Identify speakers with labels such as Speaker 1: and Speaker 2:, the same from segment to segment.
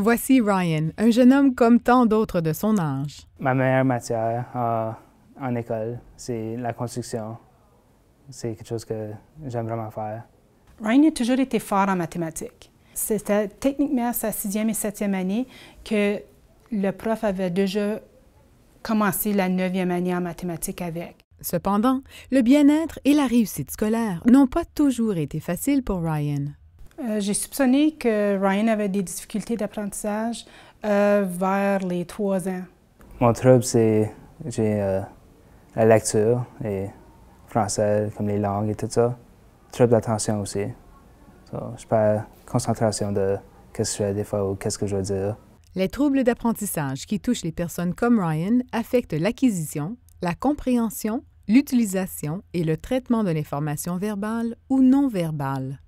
Speaker 1: Voici Ryan, un jeune homme comme tant d'autres de son âge.
Speaker 2: Ma meilleure matière en école, c'est la construction. C'est quelque chose que j'aime vraiment faire.
Speaker 3: Ryan a toujours été fort en mathématiques. C'était techniquement sa 6e et 7e année que le prof avait déjà commencé la 9e année en mathématiques avec.
Speaker 1: Cependant, le bien-être et la réussite scolaire n'ont pas toujours été faciles pour Ryan.
Speaker 3: J'ai soupçonné que Ryan avait des difficultés d'apprentissage vers les 3 ans.
Speaker 2: Mon trouble, c'est la lecture et français, comme les langues et tout ça. Trouble d'attention aussi. Je perds concentration de qu'est-ce que je fais des fois ou qu'est-ce que je veux dire.
Speaker 1: Les troubles d'apprentissage qui touchent les personnes comme Ryan affectent l'acquisition, la compréhension, l'utilisation et le traitement de l'information verbale ou non verbale.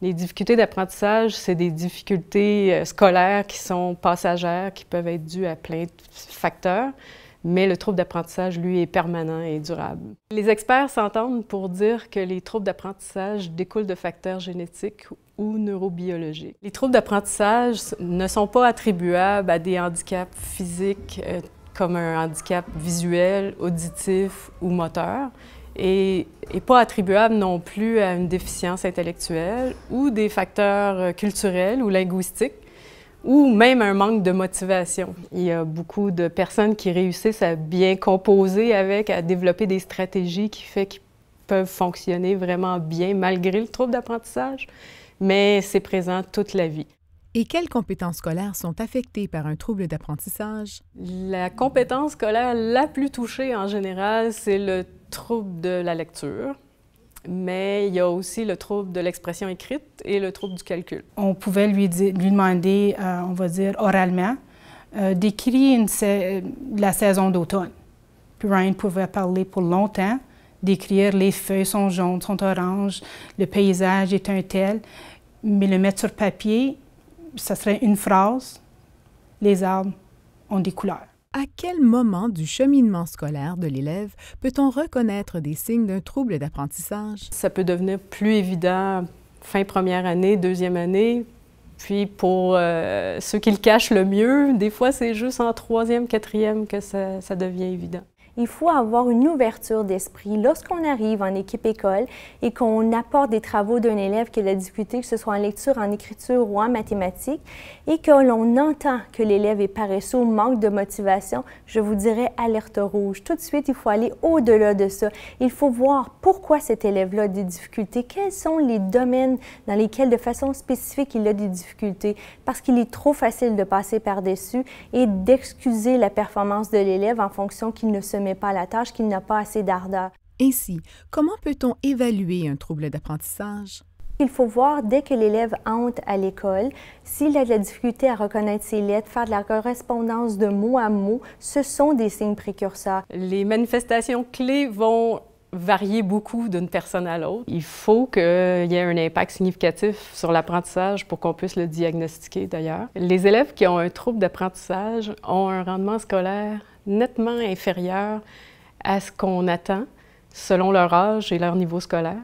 Speaker 4: Les difficultés d'apprentissage, c'est des difficultés scolaires qui sont passagères, qui peuvent être dues à plein de facteurs, mais le trouble d'apprentissage, lui, est permanent et durable. Les experts s'entendent pour dire que les troubles d'apprentissage découlent de facteurs génétiques ou neurobiologiques. Les troubles d'apprentissage ne sont pas attribuables à des handicaps physiques comme un handicap visuel, auditif ou moteur, et pas attribuable non plus à une déficience intellectuelle ou des facteurs culturels ou linguistiques, ou même un manque de motivation. Il y a beaucoup de personnes qui réussissent à bien composer avec, à développer des stratégies qui font qu'ils peuvent fonctionner vraiment bien malgré le trouble d'apprentissage, mais c'est présent toute la vie.
Speaker 1: Et quelles compétences scolaires sont affectées par un trouble d'apprentissage?
Speaker 4: La compétence scolaire la plus touchée en général, c'est le trouble de la lecture, mais il y a aussi le trouble de l'expression écrite et le trouble du calcul.
Speaker 3: On pouvait lui demander, on va dire oralement, d'écrire la saison d'automne. Puis Ryan pouvait parler pour longtemps, d'écrire les feuilles sont jaunes, sont oranges, le paysage est un tel, mais le mettre sur papier, ça serait une phrase, les arbres ont des couleurs.
Speaker 1: À quel moment du cheminement scolaire de l'élève peut-on reconnaître des signes d'un trouble d'apprentissage?
Speaker 4: Ça peut devenir plus évident fin première année, deuxième année, puis pour ceux qui le cachent le mieux, des fois c'est juste en troisième, quatrième que ça devient évident.
Speaker 5: Il faut avoir une ouverture d'esprit lorsqu'on arrive en équipe école et qu'on apporte des travaux d'un élève qui a de la difficulté, que ce soit en lecture, en écriture ou en mathématiques, et que l'on entend que l'élève est paresseux ou manque de motivation, je vous dirais alerte rouge. Tout de suite, il faut aller au-delà de ça. Il faut voir pourquoi cet élève-là a des difficultés, quels sont les domaines dans lesquels, de façon spécifique, il a des difficultés, parce qu'il est trop facile de passer par-dessus et d'excuser la performance de l'élève en fonction qu'il ne se met pas à la tâche, qu'il n'a pas assez d'ardeur.
Speaker 1: Ainsi, comment peut-on évaluer un trouble d'apprentissage?
Speaker 5: Il faut voir dès que l'élève entre à l'école, s'il a de la difficulté à reconnaître ses lettres, faire de la correspondance de mot à mot, ce sont des signes précurseurs.
Speaker 4: Les manifestations clés vont varier beaucoup d'une personne à l'autre. Il faut qu'il y ait un impact significatif sur l'apprentissage pour qu'on puisse le diagnostiquer d'ailleurs. Les élèves qui ont un trouble d'apprentissage ont un rendement scolaire nettement inférieur à ce qu'on attend selon leur âge et leur niveau scolaire.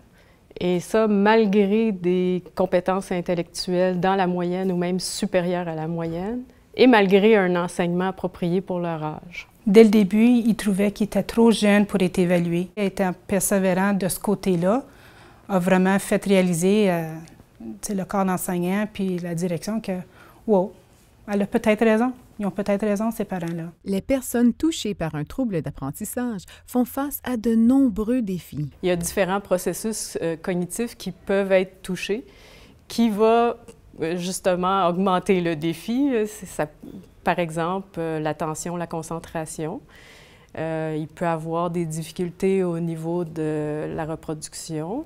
Speaker 4: Et ça, malgré des compétences intellectuelles dans la moyenne ou même supérieures à la moyenne, et malgré un enseignement approprié pour leur âge.
Speaker 3: Dès le début, il trouvait qu'il était trop jeune pour être évalué. Étant persévérant de ce côté-là, a vraiment fait réaliser le corps d'enseignant puis la direction que, wow, elle a peut-être raison. Ils ont peut-être raison, ces parents-là.
Speaker 1: Les personnes touchées par un trouble d'apprentissage font face à de nombreux défis.
Speaker 4: Il y a différents processus cognitifs qui peuvent être touchés, qui vont justement augmenter le défi. Par exemple, l'attention, la concentration. Il peut avoir des difficultés au niveau de la reproduction,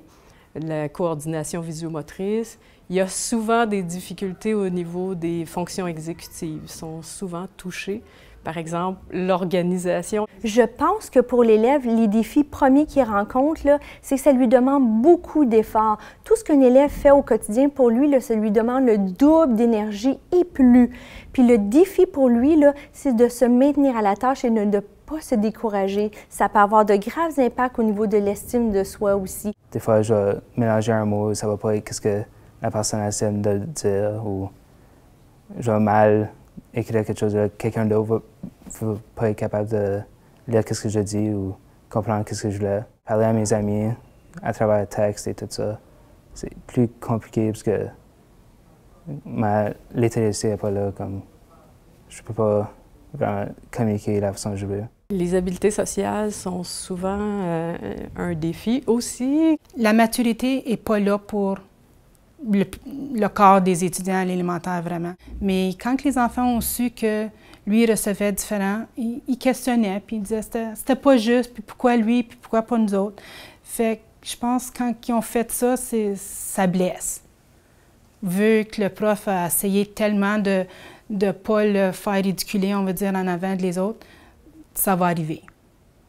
Speaker 4: la coordination visio-motrice. Il y a souvent des difficultés au niveau des fonctions exécutives. Ils sont souvent touchés. Par exemple, l'organisation.
Speaker 5: Je pense que pour l'élève, les défis premiers qu'il rencontre, c'est que ça lui demande beaucoup d'efforts. Tout ce qu'un élève fait au quotidien, pour lui, ça lui demande le double d'énergie et plus. Puis le défi pour lui, c'est de se maintenir à la tâche et de ne pas se décourager. Ça peut avoir de graves impacts au niveau de l'estime de soi aussi.
Speaker 2: Des fois, je vais mélanger un mot, ça va pas être ce que la personne essaie de dire, ou je vais mal écrire quelque chose, quelqu'un d'autre va pas être capable de lire ce que je dis ou comprendre ce que je voulais. Parler à mes amis à travers le texte et tout ça, c'est plus compliqué parce que ma littératie n'est pas là, comme je peux pas vraiment communiquer de la façon que je veux.
Speaker 4: Les habiletés sociales sont souvent un défi aussi.
Speaker 3: La maturité n'est pas là pour le corps des étudiants à l'élémentaire, vraiment. Mais quand les enfants ont su que lui recevait différent, ils questionnaient, puis ils disaient c'était pas juste, puis pourquoi lui, puis pourquoi pas nous autres. Fait que je pense que quand ils ont fait ça, ça blesse. Vu que le prof a essayé tellement de ne pas le faire ridiculer, on va dire, en avant des autres, ça va arriver.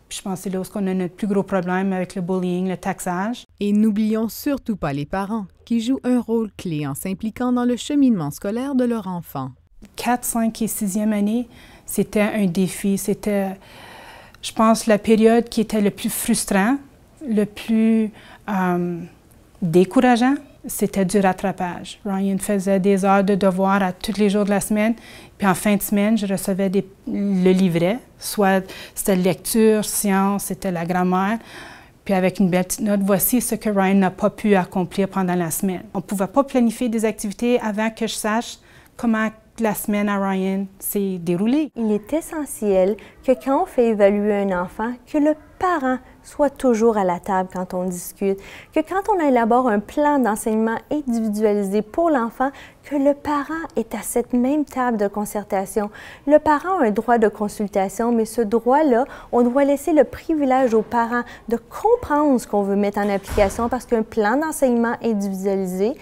Speaker 3: Puis je pense que c'est là où on a notre plus gros problème avec le bullying, le taxage.
Speaker 1: Et n'oublions surtout pas les parents, qui jouent un rôle clé en s'impliquant dans le cheminement scolaire de leur enfant.
Speaker 3: 4, 5 et 6e année, c'était un défi. C'était, je pense, la période qui était le plus frustrant, le plus décourageant, c'était du rattrapage. Ryan faisait des heures de devoirs à tous les jours de la semaine, puis en fin de semaine, je recevais le livret, soit c'était lecture, sciences, c'était la grammaire, puis avec une belle petite note, voici ce que Ryan n'a pas pu accomplir pendant la semaine. On ne pouvait pas planifier des activités avant que je sache comment la semaine à Ryan s'est déroulée.
Speaker 5: Il est essentiel que quand on fait évaluer un enfant, que le parent soit toujours à la table quand on discute, que quand on élabore un plan d'enseignement individualisé pour l'enfant, que le parent est à cette même table de concertation. Le parent a un droit de consultation, mais ce droit-là, on doit laisser le privilège aux parents de comprendre ce qu'on veut mettre en application parce qu'un plan d'enseignement individualisé,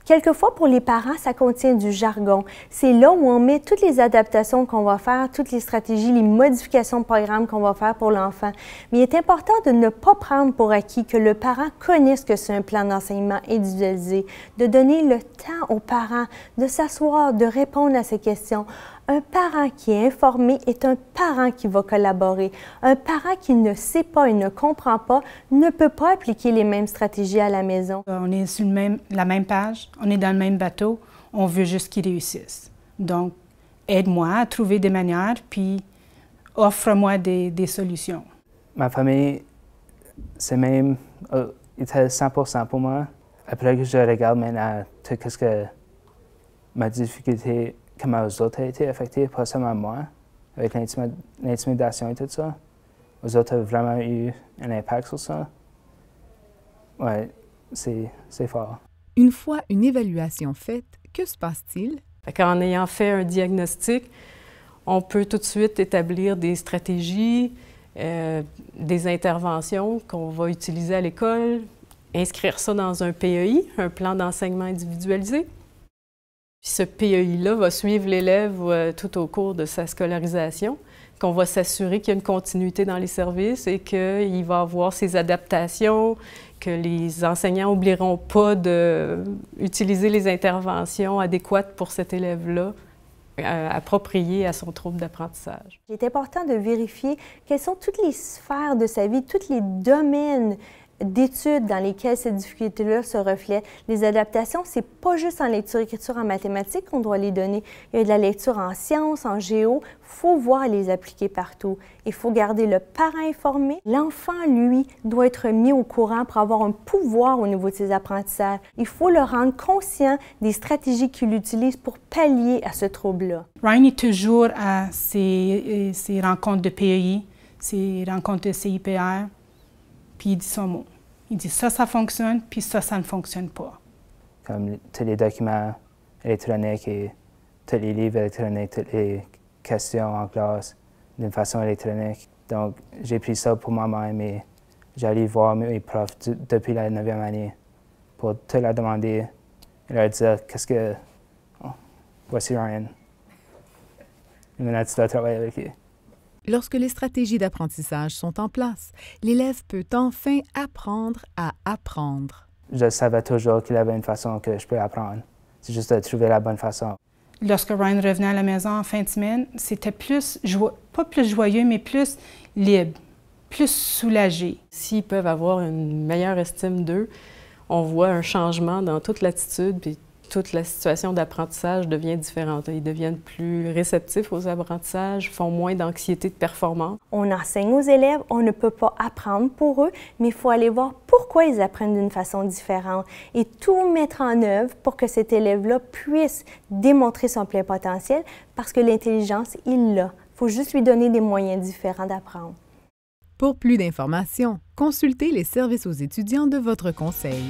Speaker 5: quelquefois, pour les parents, ça contient du jargon. C'est là où on met toutes les adaptations qu'on va faire, toutes les stratégies, les modifications de programme qu'on va faire pour l'enfant. Mais il est important de ne pas prendre pour acquis que le parent connaisse que c'est un plan d'enseignement individualisé, de donner le temps aux parents de s'asseoir, de répondre à ces questions. Un parent qui est informé est un parent qui va collaborer. Un parent qui ne sait pas et ne comprend pas ne peut pas appliquer les mêmes stratégies à la maison.
Speaker 3: On est sur la même page, on est dans le même bateau, on veut juste qu'ils réussissent. Donc, aide-moi à trouver des manières, puis offre-moi des solutions.
Speaker 2: Ma famille, c'est même, était 100% pour moi. Après que je regarde maintenant tout ce que ma difficulté, comment les autres ont été affectés, pas seulement moi, avec l'intimidation et tout ça. Les autres ont vraiment eu un impact sur ça. Ouais, c'est fort.
Speaker 1: Une fois une évaluation faite, que se passe-t-il?
Speaker 4: En ayant fait un diagnostic, on peut tout de suite établir des stratégies, des interventions qu'on va utiliser à l'école, inscrire ça dans un PEI, un plan d'enseignement individualisé. Puis ce PEI-là va suivre l'élève tout au cours de sa scolarisation, qu'on va s'assurer qu'il y a une continuité dans les services et qu'il va avoir ses adaptations, que les enseignants n'oublieront pas d'utiliser les interventions adéquates pour cet élève-là, appropriées à son trouble d'apprentissage.
Speaker 5: Il est important de vérifier quelles sont toutes les sphères de sa vie, tous les domaines d'études dans lesquelles ces difficultés-là se reflètent. Les adaptations, c'est pas juste en lecture-écriture, en mathématiques qu'on doit les donner. Il y a de la lecture en sciences, en géo. Il faut voir les appliquer partout. Il faut garder le parent informé. L'enfant, lui, doit être mis au courant pour avoir un pouvoir au niveau de ses apprentissages. Il faut le rendre conscient des stratégies qu'il utilise pour pallier à ce trouble-là.
Speaker 3: Ryan est toujours à ses rencontres de PEI, ses rencontres de CIPR, puis il dit son mot. Il dit ça fonctionne, puis ça ne fonctionne pas.
Speaker 2: Comme tous les documents électroniques et tous les livres électroniques, toutes les questions en classe d'une façon électronique. Donc, j'ai pris ça pour moi-même et j'allais voir mes profs depuis la 9e année pour te leur demander et leur dire qu'est-ce que... Oh, voici Ryan. Et maintenant, tu dois travailler avec lui.
Speaker 1: Lorsque les stratégies d'apprentissage sont en place, l'élève peut enfin apprendre à apprendre.
Speaker 2: Je savais toujours qu'il y avait une façon que je peux apprendre. C'est juste de trouver la bonne façon.
Speaker 3: Lorsque Ryan revenait à la maison en fin de semaine, c'était plus, pas plus joyeux, mais plus libre, plus soulagé.
Speaker 4: S'ils peuvent avoir une meilleure estime d'eux, on voit un changement dans toute l'attitude, puis toute la situation d'apprentissage devient différente. Ils deviennent plus réceptifs aux apprentissages, font moins d'anxiété de performance.
Speaker 5: On enseigne aux élèves, on ne peut pas apprendre pour eux, mais il faut aller voir pourquoi ils apprennent d'une façon différente et tout mettre en œuvre pour que cet élève-là puisse démontrer son plein potentiel parce que l'intelligence, il l'a. Il faut juste lui donner des moyens différents d'apprendre.
Speaker 1: Pour plus d'informations, consultez les services aux étudiants de votre conseil.